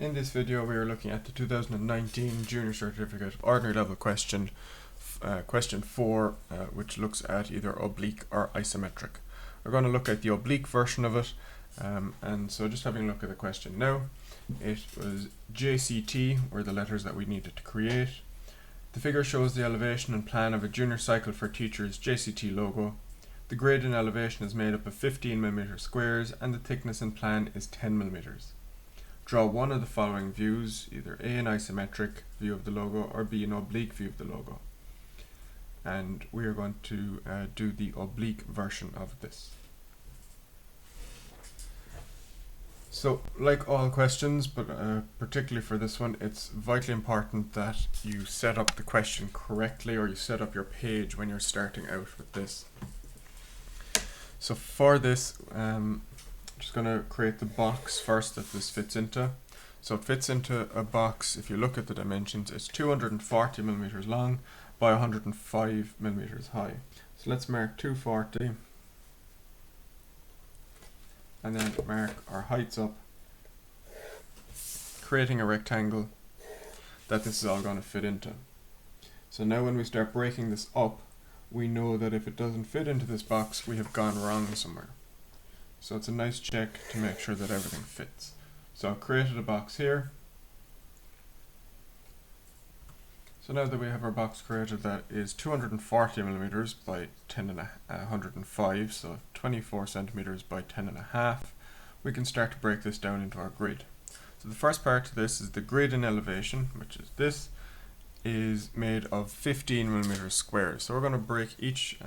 In this video we are looking at the 2019 Junior Certificate Ordinary Level question 4, which looks at either oblique or isometric. We're going to look at the oblique version of it, and so just having a look at the question now. It was JCT were the letters that we needed to create. The figure shows the elevation and plan of a junior cycle for teachers JCT logo. The grade and elevation is made up of 15mm squares and the thickness and plan is 10mm. Draw one of the following views, either A, an isometric view of the logo, or B, an oblique view of the logo. And we are going to do the oblique version of this. So, like all questions, but particularly for this one, it's vitally important that you set up the question correctly, or you set up your page when you're starting out with this. So for this, just going to create the box first that this fits into. So it fits into a box, if you look at the dimensions, it's 240mm long by 105mm high. So let's mark 240 and then mark our heights up, creating a rectangle that this is all going to fit into. So now when we start breaking this up, we know that if it doesn't fit into this box, we have gone wrong somewhere. So it's a nice check to make sure that everything fits. So I've created a box here. So now that we have our box created, that is 240mm by 105, so 24 centimeters by 10.5, we can start to break this down into our grid. So the first part of this is the grid and elevation, which is this, is made of 15mm squares. So we're going to break each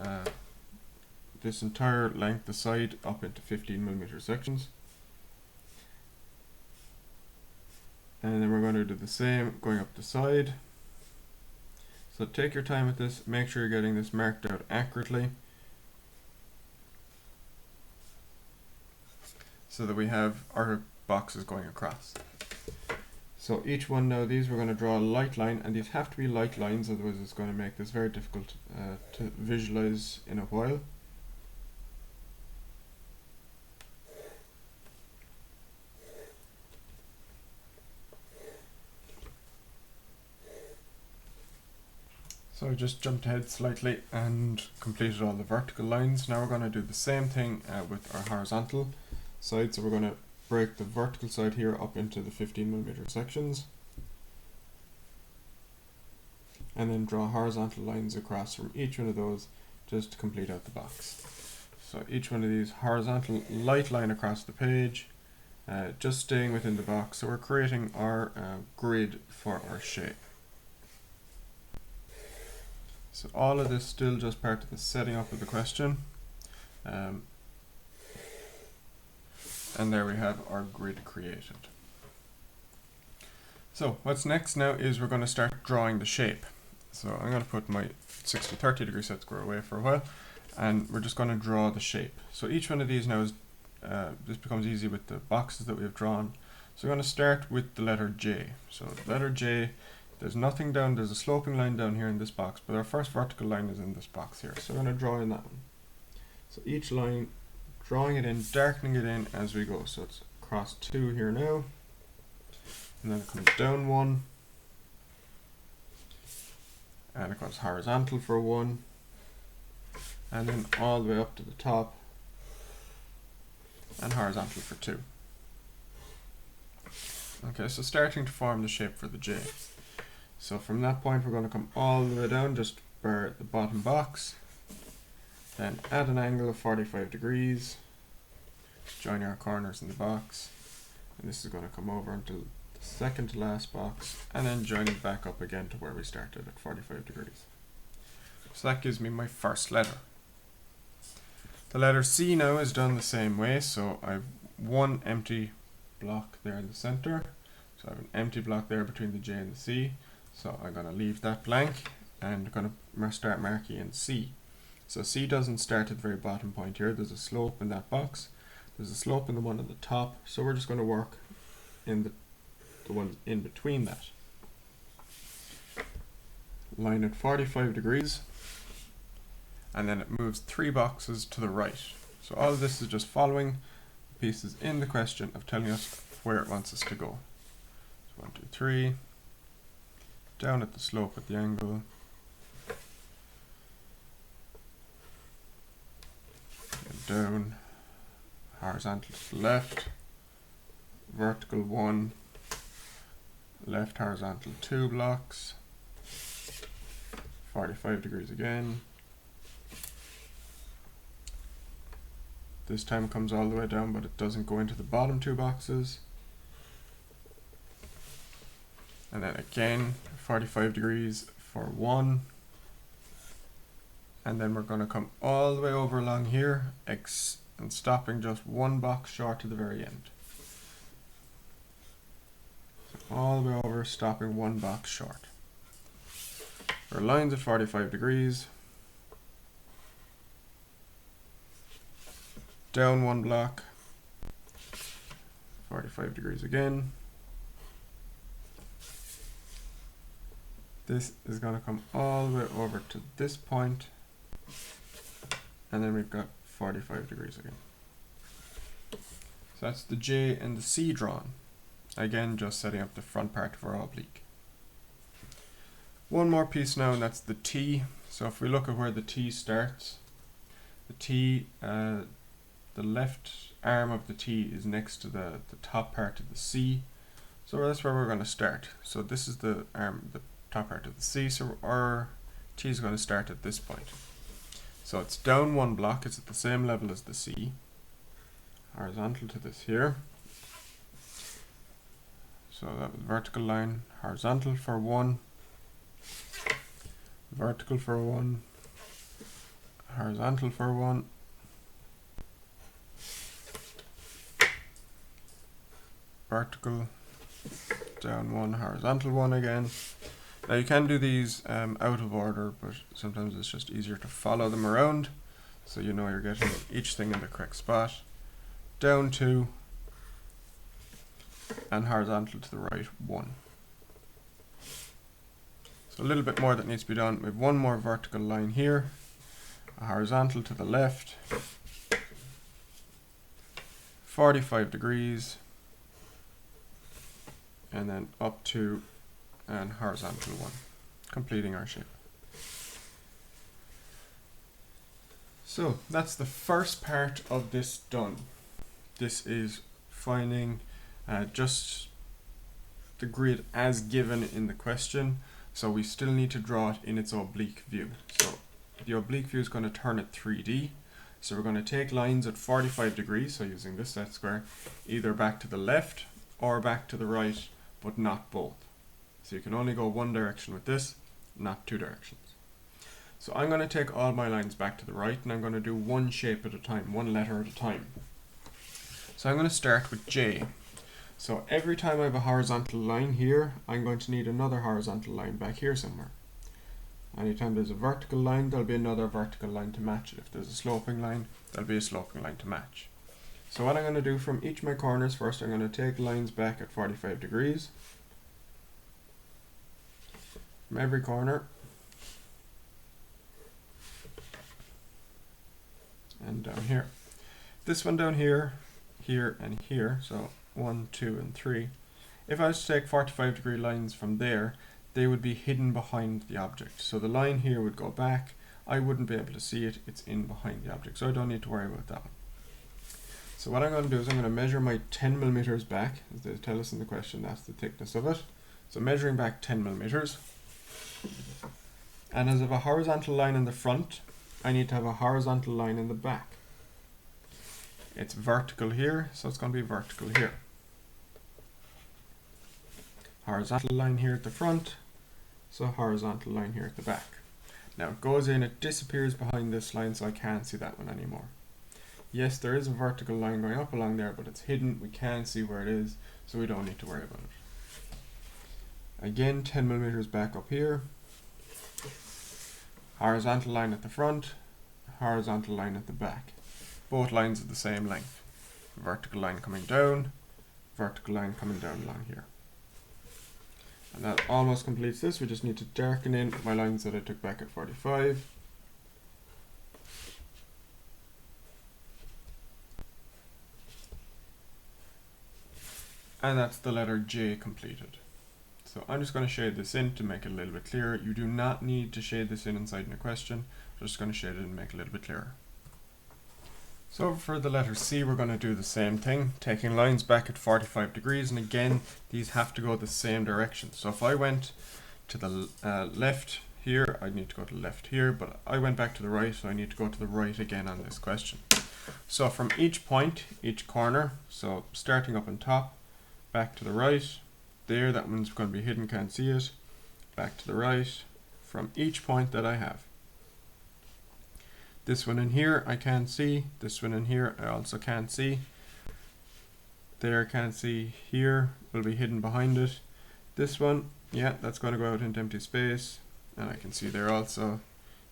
this entire length aside up into 15mm sections, and then we're going to do the same going up the side. So take your time with this, make sure you're getting this marked out accurately so that we have our boxes going across. So each one now, these we're going to draw a light line, and these have to be light lines, otherwise it's going to make this very difficult to visualize in a while. So I just jumped ahead slightly and completed all the vertical lines. Now we're going to do the same thing with our horizontal side. So we're going to break the vertical side here up into the 15mm sections, and then draw horizontal lines across from each one of those just to complete out the box. So each one of these horizontal light line across the page, just staying within the box. So we're creating our grid for our shape. So all of this still just part of the setting up of the question. And there we have our grid created. So what's next now is we're going to start drawing the shape. So I'm going to put my 60-30 degree set square away for a while, and we're just going to draw the shape. So each one of these now is, this becomes easy with the boxes that we have drawn. So we're going to start with the letter J. So letter J, there's nothing down, there's a sloping line down here in this box, but our first vertical line is in this box here. So we're going to draw in that one. So each line, drawing it in, darkening it in as we go. So it's across 2 here now, and then it comes down 1, and it goes horizontal for 1, and then all the way up to the top, and horizontal for 2. Okay, so starting to form the shape for the J. So from that point we're going to come all the way down, just bar the bottom box, then add an angle of 45 degrees, join our corners in the box, and this is going to come over until the second to last box, and then join it back up again to where we started at 45 degrees. So that gives me my first letter. The letter C now is done the same way, so I've one empty block there in the center, so I have an empty block there between the J and the C, so I'm going to leave that blank and I'm going to start marking in C. So C doesn't start at the very bottom point here, there's a slope in that box, there's a slope in the one at the top, so we're just going to work in the one in between that. Line at 45 degrees, and then it moves 3 boxes to the right. So all of this is just following the pieces in the question of telling us where it wants us to go. 1, 2, 3. Down at the slope at the angle. And down. Horizontal to the left. Vertical 1. Left horizontal 2 blocks. 45 degrees again. This time comes all the way down, but it doesn't go into the bottom 2 boxes. And then again, 45 degrees for 1. And then we're going to come all the way over along here and stopping just 1 box short to the very end. So all the way over, stopping 1 box short. Our lines at 45 degrees. Down 1 block. 45 degrees again. This is going to come all the way over to this point, and then we've got 45 degrees again. So that's the J and the C drawn. Again, just setting up the front part of our oblique. One more piece now, and that's the T. So if we look at where the T starts, the T, the left arm of the T is next to the top part of the C. So that's where we're going to start. So this is the arm, the top part of the C, so our T is going to start at this point. So it's down 1 block, it's at the same level as the C, horizontal to this here. So that was vertical line, horizontal for 1, vertical for 1, horizontal for 1, vertical, down 1, horizontal 1 again. Now you can do these out of order, but sometimes it's just easier to follow them around, so you know you're getting each thing in the correct spot. Down 2, and horizontal to the right 1. So a little bit more that needs to be done. We have 1 more vertical line here, a horizontal to the left, 45 degrees, and then up 2 and horizontal 1, completing our shape. So that's the first part of this done. This is finding just the grid as given in the question, so we still need to draw it in its oblique view. So the oblique view is going to turn it 3D. So we're going to take lines at 45 degrees, so using this set square, either back to the left or back to the right, but not both. So you can only go one direction with this, not 2 directions. So I'm going to take all my lines back to the right, and I'm going to do one shape at a time, one letter at a time. So I'm going to start with J. So every time I have a horizontal line here, I'm going to need another horizontal line back here somewhere. Anytime there's a vertical line, there'll be another vertical line to match it. If there's a sloping line, there'll be a sloping line to match. So what I'm going to do from each of my corners, first I'm going to take lines back at 45 degrees. From every corner. And down here. This one down here, here and here, so 1, 2 and 3. If I was to take 45 degree lines from there, they would be hidden behind the object. So the line here would go back, I wouldn't be able to see it, it's in behind the object, so I don't need to worry about that one. So what I'm going to do is I'm going to measure my 10 millimeters back, as they tell us in the question, that's the thickness of it. So measuring back 10 millimeters. And as I have a horizontal line in the front, I need to have a horizontal line in the back. It's vertical here, so it's going to be vertical here. Horizontal line here at the front, so horizontal line here at the back. Now it goes in, it disappears behind this line, so I can't see that one anymore. Yes, there is a vertical line going up along there, but it's hidden, we can't see where it is, so we don't need to worry about it. Again, 10 millimeters back up here. Horizontal line at the front, horizontal line at the back. Both lines are the same length. Vertical line coming down, vertical line coming down along here. And that almost completes this. We just need to darken in my lines that I took back at 45. And that's the letter J completed. So I'm just going to shade this in to make it a little bit clearer. You do not need to shade this in inside a question. I'm just going to shade it and make it a little bit clearer. So for the letter C, we're going to do the same thing, taking lines back at 45 degrees, and again, these have to go the same direction. So if I went to the left here, I need to go to the left here, but I went back to the right, so I need to go to the right again on this question. So from each point, each corner, so starting up on top, back to the right, there, that one's going to be hidden, can't see it, back to the right, from each point that I have. This one in here I can't see, this one in here I also can't see, there can't see, here will be hidden behind it. This one, yeah, that's going to go out into empty space, and I can see there also,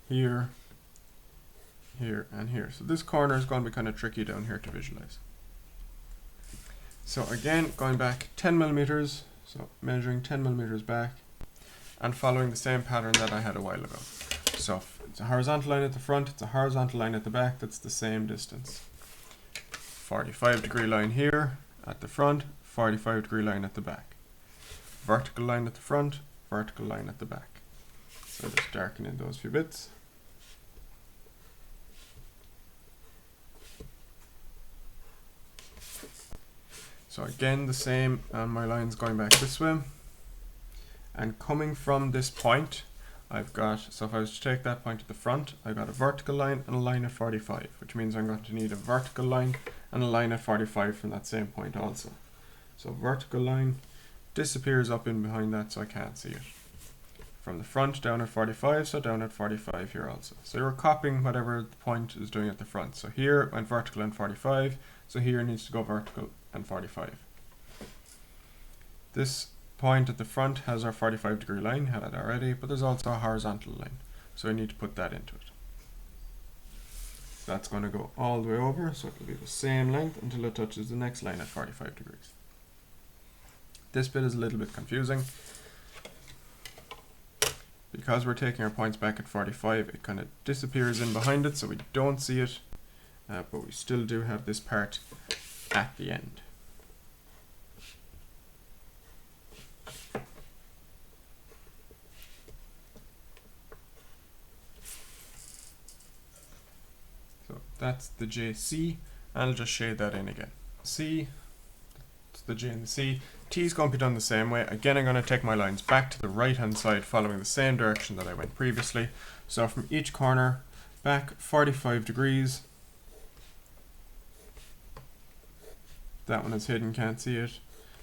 here, here and here. So this corner is going to be kind of tricky down here to visualize. So again, going back 10 millimeters, so measuring 10 millimeters back and following the same pattern that I had a while ago. So if it's a horizontal line at the front, it's a horizontal line at the back, that's the same distance. 45 degree line here at the front, 45 degree line at the back. Vertical line at the front, vertical line at the back. So just darken in those few bits. So again, the same, and my line's going back this way. And coming from this point, I've got, so if I was to take that point at the front, I've got a vertical line and a line at 45, which means I'm going to need a vertical line and a line at 45 from that same point also. So vertical line disappears up in behind that, so I can't see it. From the front down at 45, so down at 45 here also. So you're copying whatever the point is doing at the front. So here it went vertical and 45, so here it needs to go vertical and 45. This point at the front has our 45 degree line, had it already, but there's also a horizontal line, so I need to put that into it. That's going to go all the way over, so it will be the same length until it touches the next line at 45 degrees. This bit is a little bit confusing. Because we're taking our points back at 45, it kind of disappears in behind it, so we don't see it, but we still do have this part at the end. So that's the JC, and I'll just shade that in again. C, it's the J and the C. T is going to be done the same way. Again, I'm going to take my lines back to the right hand side following the same direction that I went previously. So from each corner, back 45 degrees. That one is hidden, can't see it.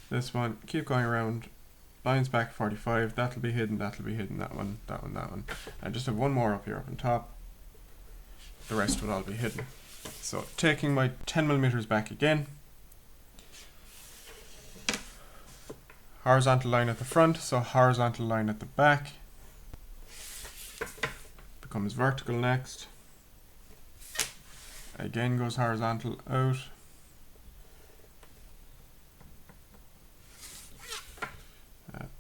This one, keep going around, lines back 45, that'll be hidden, that one, that one, that one. And just have one more up here up on top. The rest will all be hidden. So taking my 10 millimeters back again. Horizontal line at the front, so horizontal line at the back. Becomes vertical next. Again goes horizontal out.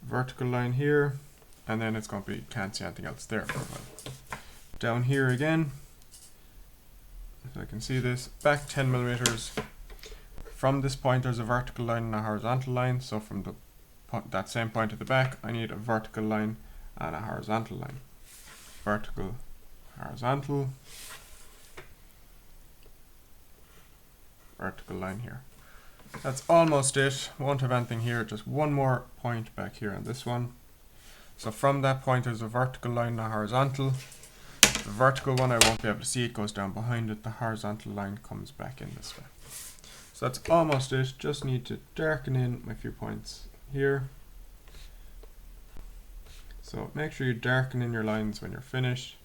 Vertical line here, and then it's going to be, can't see anything else there for a while. Down here again, if I can see this, back 10 millimeters. From this point there's a vertical line and a horizontal line, so from the that same point at the back, I need a vertical line and a horizontal line. Vertical, horizontal, vertical line here. That's almost it. Won't have anything here, just one more point back here on this one. So from that point there's a vertical line and a horizontal. The vertical one I won't be able to see, it goes down behind it. The horizontal line comes back in this way. So that's almost it. Just need to darken in my few points here. So make sure you darken in your lines when you're finished.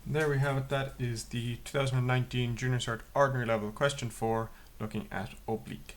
And there we have it. That is the 2019 Junior Cert Ordinary Level Question 4 looking at oblique.